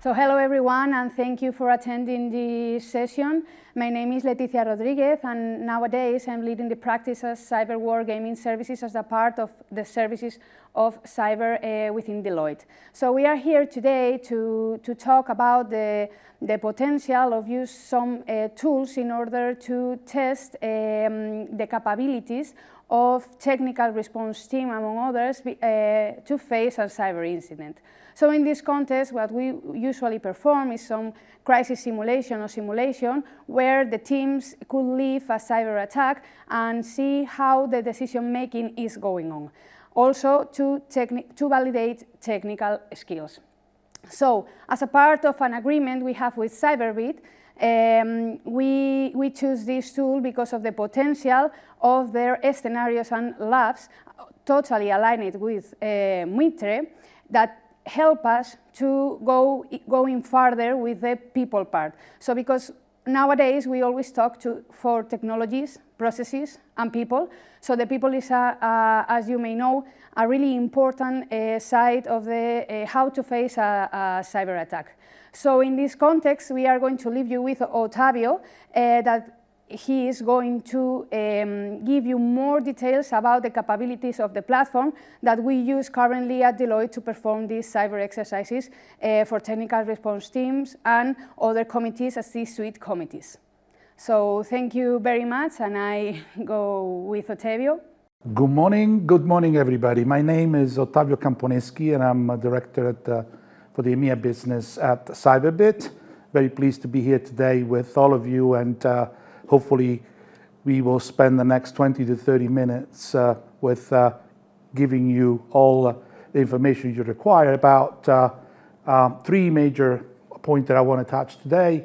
So hello everyone, and thank you for attending this session. My name is Leticia Rodriguez, and nowadays I'm leading the practice as Cyber War Gaming Services as a part of the services of cyber within Deloitte. So we are here today to talk about the potential of use some tools in order to test the capabilities of technical response team, among others, to face a cyber incident. So in this context, what we usually perform is some crisis simulation or simulation where the teams could live a cyber attack and see how the decision making is going on. Also to validate technical skills. So as a part of an agreement we have with Cyber-Read, we choose this tool because of the potential of their scenarios and labs, totally aligned with Mitre, that help us to going further with the people part. So because nowadays we always talk for technologies, processes, and people. So the people is, as you may know, a really important side of the how to face a cyber attack. So in this context, we are going to leave you with Ottavio, that he is going to give you more details about the capabilities of the platform that we use currently at Deloitte to perform these cyber exercises for technical response teams and other committees as C-suite committees. So thank you very much, and I go with Ottavio. Good morning everybody. My name is Ottavio Camponeschi and I'm a director for the EMEA business at Cyber-Bit. Very pleased to be here today with all of you, and hopefully we will spend the next 20 to 30 minutes with giving you all the information you require about three major points that I want to touch today.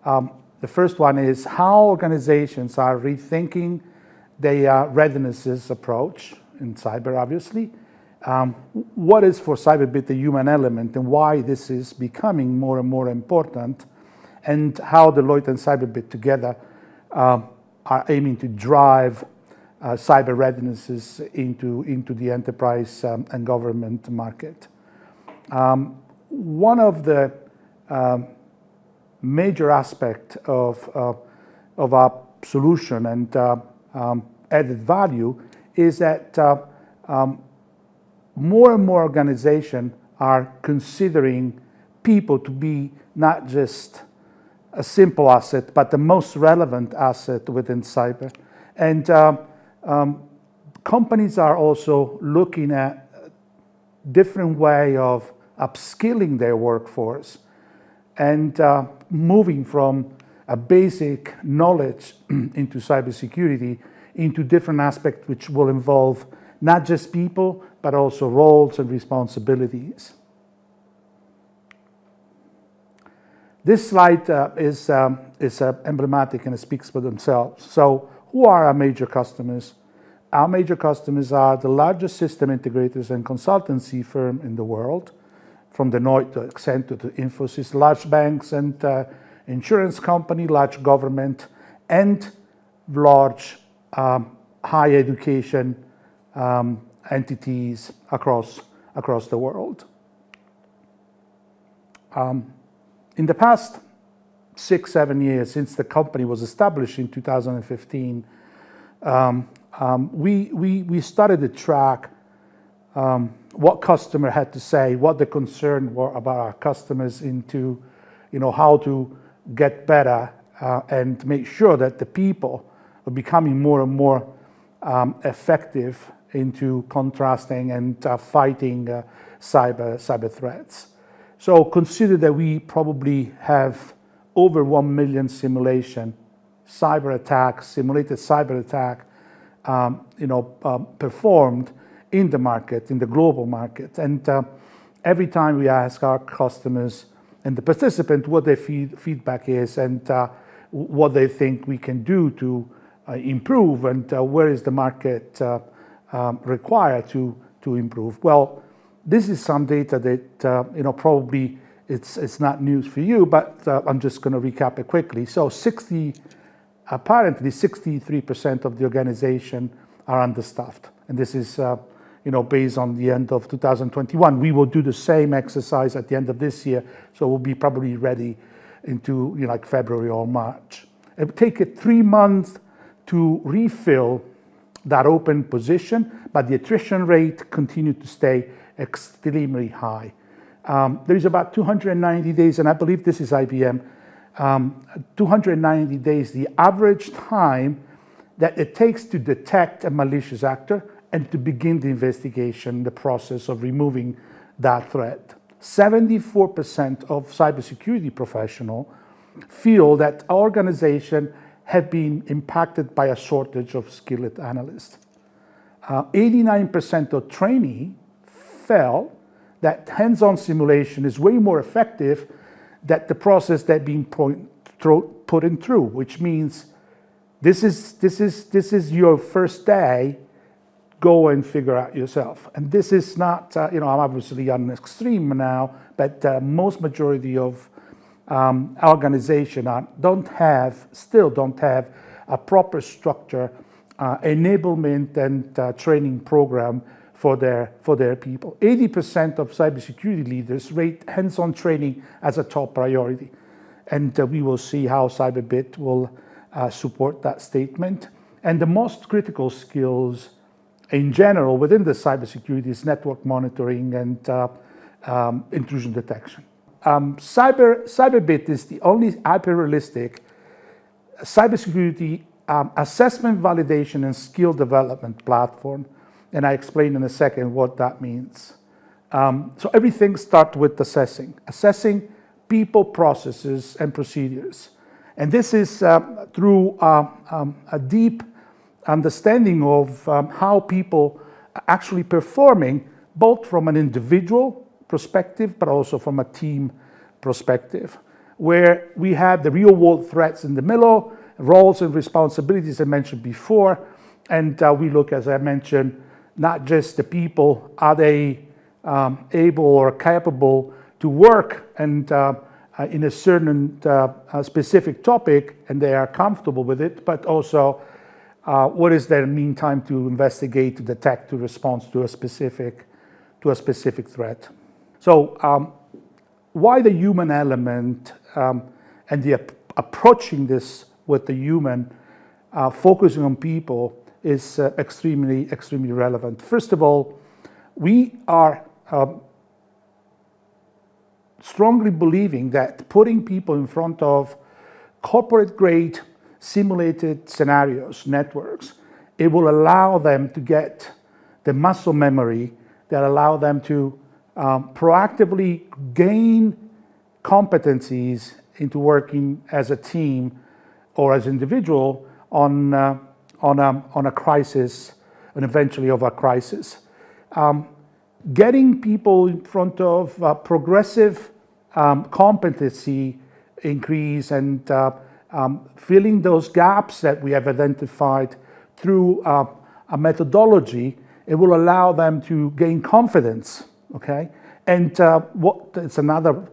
The first one is how organizations are rethinking their readiness approach in cyber, obviously. What is for Cyber-Bit the human element and why this is becoming more and more important, and how Deloitte and Cyber-Bit together are aiming to drive cyber readiness into the enterprise and government market. One of the major aspects of our solution and added value is that more and more organizations are considering people to be not just a simple asset, but the most relevant asset within cyber. And companies are also looking at different way of upskilling their workforce and moving from a basic knowledge into cybersecurity into different aspects which will involve not just people, but also roles and responsibilities. This slide is emblematic and it speaks for themselves. So who are our major customers? Our major customers are the largest system integrators and consultancy firm in the world, from Deloitte to Accenture to Infosys, large banks and insurance company, large government, and large higher education entities across the world. In the past 6-7 years since the company was established in 2015, we started to track what customer had to say, what the concern were about our customers, into how to get better and make sure that the people are becoming more and more effective into contrasting and fighting cyber threats. So consider that we probably have over 1 million simulated cyber attack performed in the market, in the global market. And every time we ask our customers and the participant what their feedback is and what they think we can do to improve, and where is the market required to improve. Well, this is some data that probably it's not news for you, but I'm just going to recap it quickly. So apparently 63% of the organization are understaffed, and this is based on the end of 2021. We will do the same exercise at the end of this year, so we'll be probably ready into like February or March. It will take it 3 months to refill that open position, but the attrition rate continued to stay extremely high. There is about 290 days, and I believe this is IBM, 290 days, the average time that it takes to detect a malicious actor and to begin the investigation, the process of removing that threat. 74% of cybersecurity professionals feel that our organization have been impacted by a shortage of skilled analysts. 89% of trainees felt that hands-on simulation is way more effective than the process that being put in through, which means this is your first day. Go and figure out yourself. And this is not, I'm obviously on an extreme now, but most majority of organizations still don't have a proper structure, enablement and training program for their people. 80% of cybersecurity leaders rate hands-on training as a top priority. And we will see how Cyber-Bit will support that statement. And the most critical skills in general within the cybersecurity is network monitoring and intrusion detection. Cyber-Bit is the only hyper-realistic cybersecurity assessment, validation, and skill development platform. And I explain in a second what that means. So everything starts with assessing people, processes, and procedures. And this is through a deep understanding of how people are actually performing, both from an individual perspective, but also from a team perspective, where we have the real world threats in the middle, roles and responsibilities I mentioned before, and we look, as I mentioned, not just the people, are they able or capable to work and in a certain specific topic, and they are comfortable with it, but also what is their mean time to investigate, to detect, to respond to a specific threat. So why the human element and the approaching this with the human, focusing on people is extremely relevant. First of all, we are strongly believing that putting people in front of corporate-grade simulated scenarios, networks, it will allow them to get the muscle memory that allow them to proactively gain competencies into working as a team or as an individual on a crisis, and eventually of a crisis. Getting people in front of progressive competency increase and filling those gaps that we have identified through a methodology, it will allow them to gain confidence, okay? And it's another,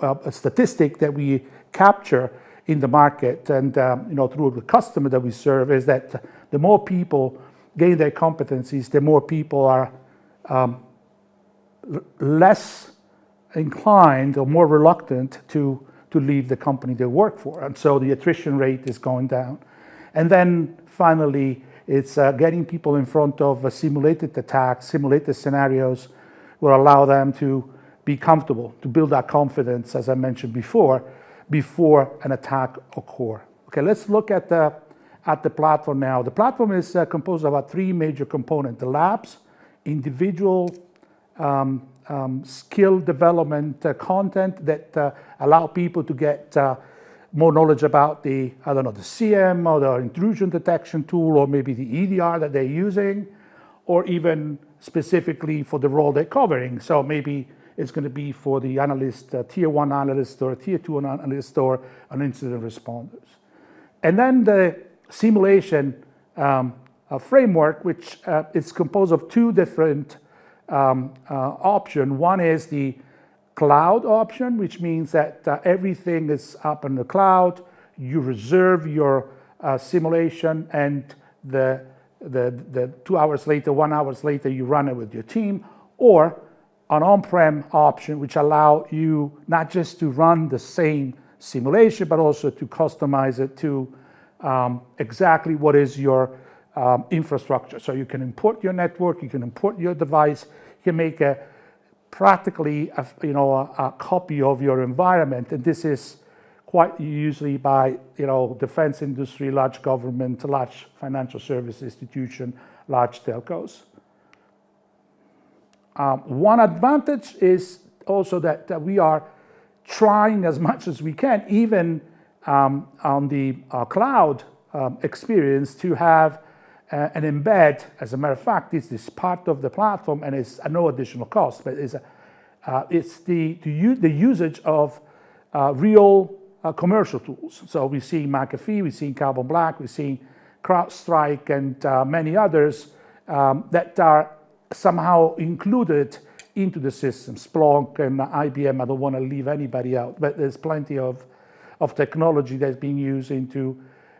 a statistic that we capture in the market and, through the customer that we serve is that the more people gain their competencies, the more people are less inclined or more reluctant to leave the company they work for. And so the attrition rate is going down. And then finally, it's getting people in front of simulated attacks, simulated scenarios will allow them to be comfortable, to build that confidence, as I mentioned before an attack occurs. Okay, let's look at the platform now. The platform is composed of about 3 major components: the labs, individual skill development content that allow people to get more knowledge about the CM or the intrusion detection tool, or maybe the EDR that they're using, or even specifically for the role they're covering. So maybe it's going to be for the analyst, tier 1 analyst or tier 2 analyst or an incident responders. And then the simulation framework, which is composed of 2 different options. One is the cloud option, which means that everything is up in the cloud. You reserve your simulation, and the the 2 hours later, 1 hour later, you run it with your team, or an on-prem option, which allow you not just to run the same simulation, but also to customize it to exactly what is your infrastructure. So you can import your network, you can import your device, you can make practically a copy of your environment, and this is quite usually by defense industry, large government, large financial service institution, large telcos. One advantage is also that we are trying as much as we can, even on the cloud experience, to have an embed. As a matter of fact, it's this part of the platform, and it's no additional cost, but it's the usage of real commercial tools. So we see McAfee, we see Carbon Black, we see CrowdStrike, and many others that are somehow included into the system. Splunk and IBM, I don't want to leave anybody out, but there's plenty of technology that's being used into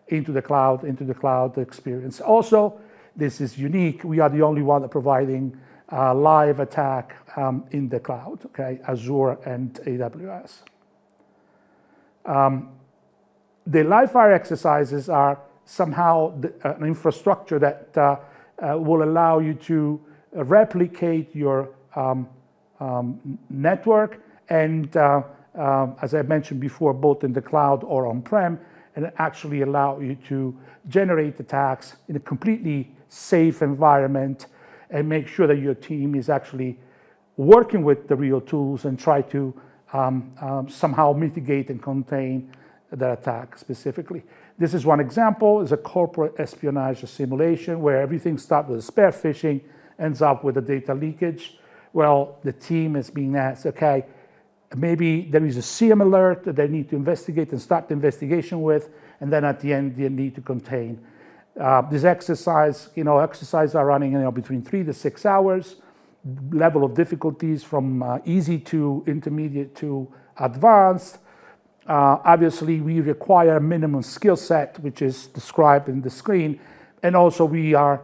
the cloud experience. Also, this is unique. We are the only one that providing live attack in the cloud, okay, Azure and AWS. The live fire exercises are somehow an infrastructure that will allow you to replicate your network, and as I mentioned before, both in the cloud or on-prem, and actually allow you to generate attacks in a completely safe environment and make sure that your team is actually working with the real tools and try to somehow mitigate and contain the attack specifically. This is one example, is a corporate espionage simulation where everything starts with spear phishing, ends up with a data leakage. Well, the team is being asked, okay, maybe there is a CM alert that they need to investigate and start the investigation with, and then at the end they need to contain. This exercises are running between 3 to 6 hours. Level of difficulties from easy to intermediate to advanced. Obviously, we require a minimum skill set, which is described in the screen, and also we are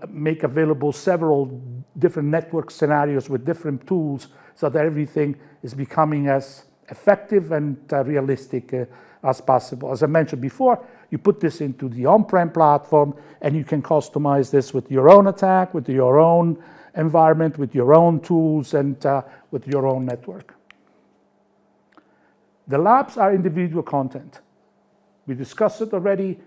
make available several different network scenarios with different tools so that everything is becoming as effective and realistic as possible. As I mentioned before, you put this into the on-prem platform and you can customize this with your own attack, with your own environment, with your own tools, and with your own network. The labs are individual content. We discussed it already.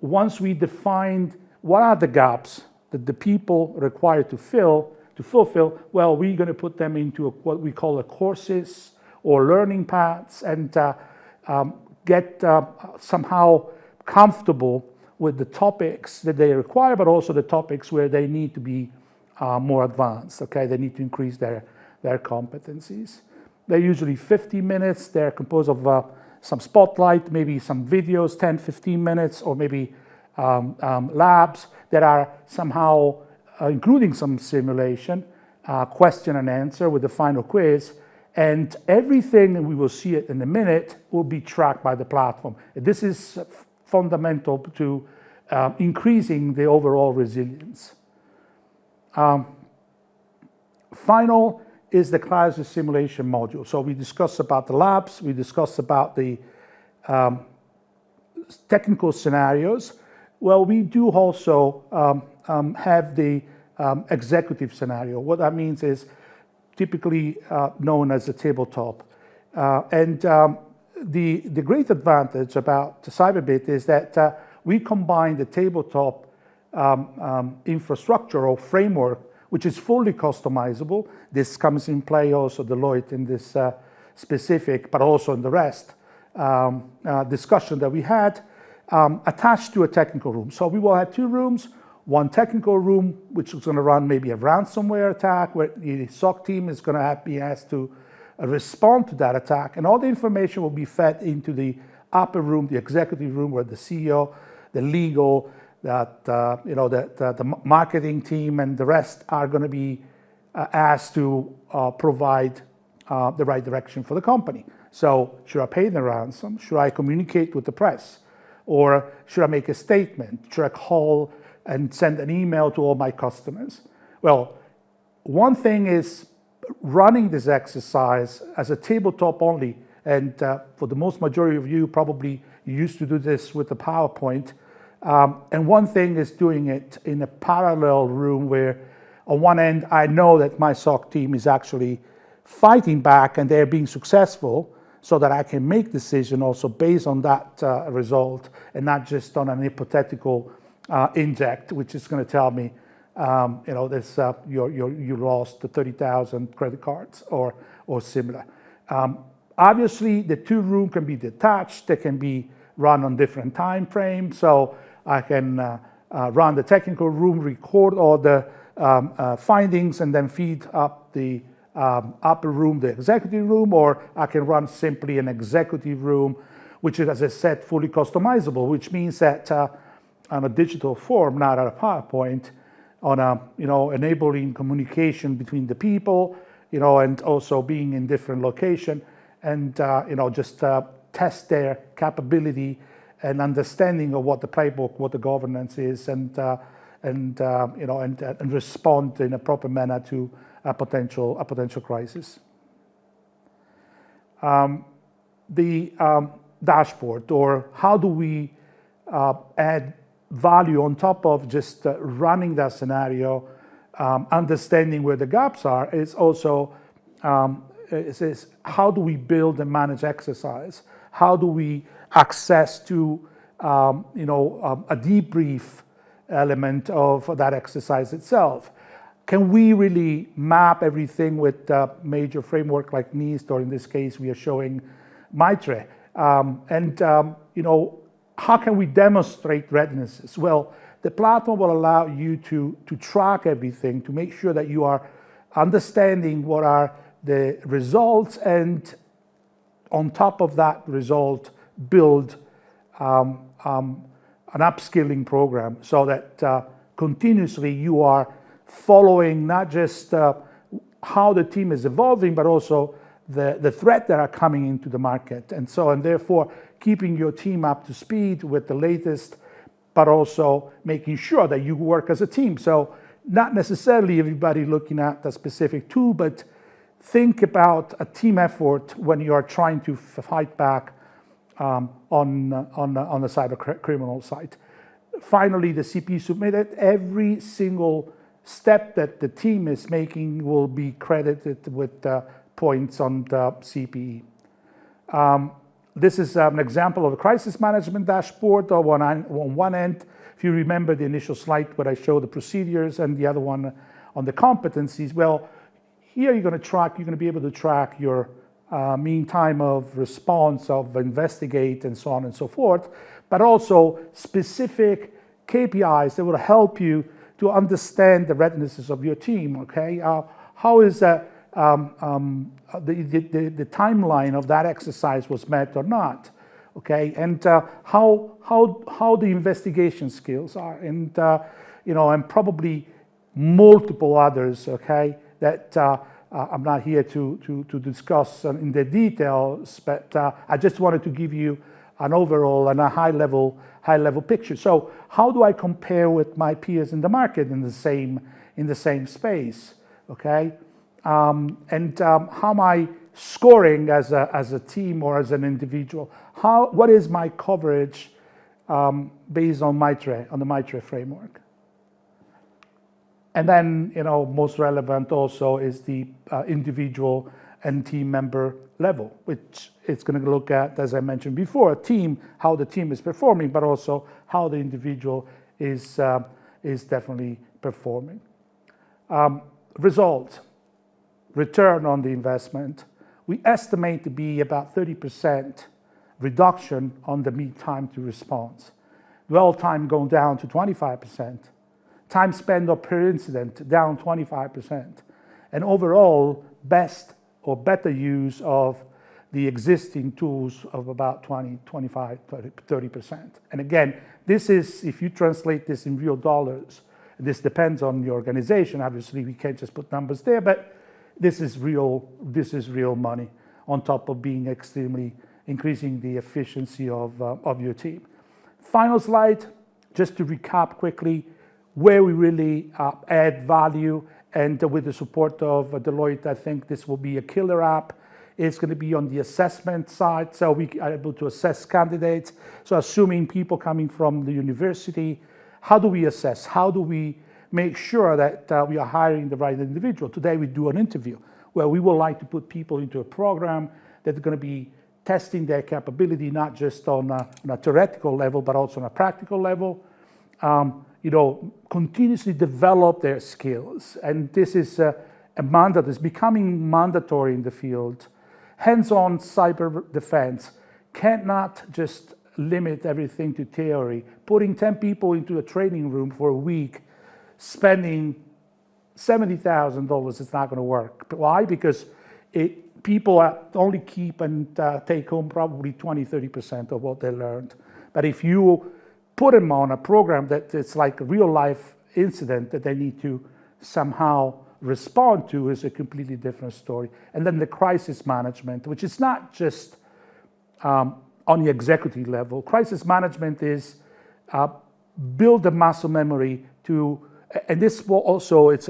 Once we defined what are the gaps that the people require to fulfill, well, we're going to put them into what we call courses or learning paths, and get somehow comfortable with the topics that they require, but also the topics where they need to be more advanced, okay? They need to increase their competencies. They're usually 50 minutes. They're composed of some spotlight, maybe some videos, 10, 15 minutes, or maybe labs that are somehow including some simulation, question and answer with the final quiz, and everything, and we will see it in a minute, will be tracked by the platform. This is fundamental to increasing the overall resilience. Final is the crisis simulation module. So we discussed about the labs, we discussed about the technical scenarios. Well, we do also have the executive scenario. What that means is typically known as a tabletop. The great advantage about Cyber-Bit is that we combine the tabletop infrastructure or framework, which is fully customizable. This comes in play also Deloitte in this specific, but also in the rest discussion that we had, attached to a technical room. So we will have 2 rooms, one technical room, which is going to run maybe a ransomware attack, where the SOC team is going to be asked to respond to that attack, and all the information will be fed into the upper room, the executive room, where the CEO, the legal, the marketing team, and the rest are going to be asked to provide the right direction for the company. So should I pay the ransom? Should I communicate with the press? Or should I make a statement? Should I call and send an email to all my customers. Well, one thing is running this exercise as a tabletop only, and for the most majority of you, probably you used to do this with the PowerPoint. And one thing is doing it in a parallel room where on one end, I know that my SOC team is actually fighting back and they're being successful, so that I can make decisions also based on that result and not just on an hypothetical inject, which is going to tell me, this you lost 30,000 credit cards or similar. Obviously, the two rooms can be detached. They can be run on different time frames. So I can run the technical room, record all the findings, and then feed up the upper room, the executive room, or I can run simply an executive room, which is, as I said, fully customizable, which means that on a digital form, not on a PowerPoint, on a, enabling communication between the people, and also being in different location, and, just test their capability and understanding of what the playbook, what the governance is, and respond in a proper manner to a potential crisis. The dashboard, or how do we add value on top of just running that scenario, understanding where the gaps are, is also is how do we build and manage exercise? How do we access to a debrief element of that exercise itself? Can we really map everything with a major framework like NIST, or in this case, we are showing MITRE? How can we demonstrate readiness? Well, the platform will allow you to track everything, to make sure that you are understanding what are the results, and on top of that result, build an upskilling program, so that continuously you are following not just how the team is evolving, but also the threat that are coming into the market. And therefore, keeping your team up to speed with the latest, but also making sure that you work as a team. So not necessarily everybody looking at a specific tool, but think about a team effort when you are trying to fight back on the cyber criminal side. Finally, the CPE submitted. Every single step that the team is making will be credited with points on the CPE. This is an example of a crisis management dashboard. On one end, if you remember the initial slide where I showed the procedures, and the other one on the competencies, well, here you're going to be able to track your mean time of response, of investigate, and so on and so forth, but also specific KPIs that will help you to understand the readiness of your team. Okay, how is the timeline of that exercise was met or not? Okay, and how the investigation skills are, and and probably multiple others. Okay, that I'm not here to discuss in the details, but I just wanted to give you an overall and a high level picture. So how do I compare with my peers in the market in the same space? Okay, and how am I scoring as a team or as an individual? What is my coverage based on the MITRE framework? And then, most relevant also is the individual and team member level, which it's going to look at, as I mentioned before, how the team is performing, but also how the individual is definitely performing. Result, return on the investment, we estimate to be about 30% reduction on the mean time to response. Dwell time going down to 25%. Time spent per incident down 25%. And overall, best or better use of the existing tools of about 20, 25, 30%. And again, this is, if you translate this in real dollars, this depends on the organization. Obviously, we can't just put numbers there, but this is real money on top of being extremely increasing the efficiency of your team. Final slide, just to recap quickly, where we really add value. And with the support of Deloitte, I think this will be a killer app. It's going to be on the assessment side, so we are able to assess candidates. So assuming people coming from the university, how do we assess? How do we make sure that we are hiring the right individual? Today we do an interview where we would like to put people into a program that's going to be testing their capability, not just on a theoretical level, but also on a practical level. Continuously develop their skills. And this is a mandate that's becoming mandatory in the field. Hands-on cyber defense cannot just limit everything to theory. Putting 10 people into a training room for a week, spending $70,000 is not going to work. Why? Because people only keep and take home probably 20-30% of what they learned. But if you put them on a program that it's like a real-life incident that they need to somehow respond to, is a completely different story. And then the crisis management, which is not just on the executive level. Crisis management is build the muscle memory to, and this will also, it's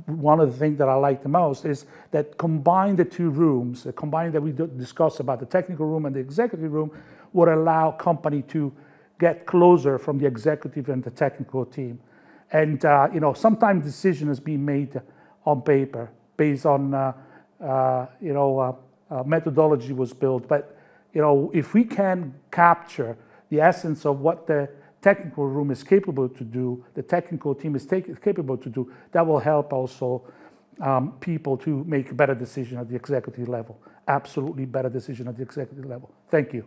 one of the things that I like the most is that combine the two rooms, combine that we discussed about the technical room and the executive room, would allow company to get closer from the executive and the technical team. And sometimes decision is being made on paper based on methodology was built. But if we can capture the essence of what the technical room is capable to do, the technical team is capable to do, that will help also people to make a better decision at the executive level. Absolutely better decision at the executive level. Thank you.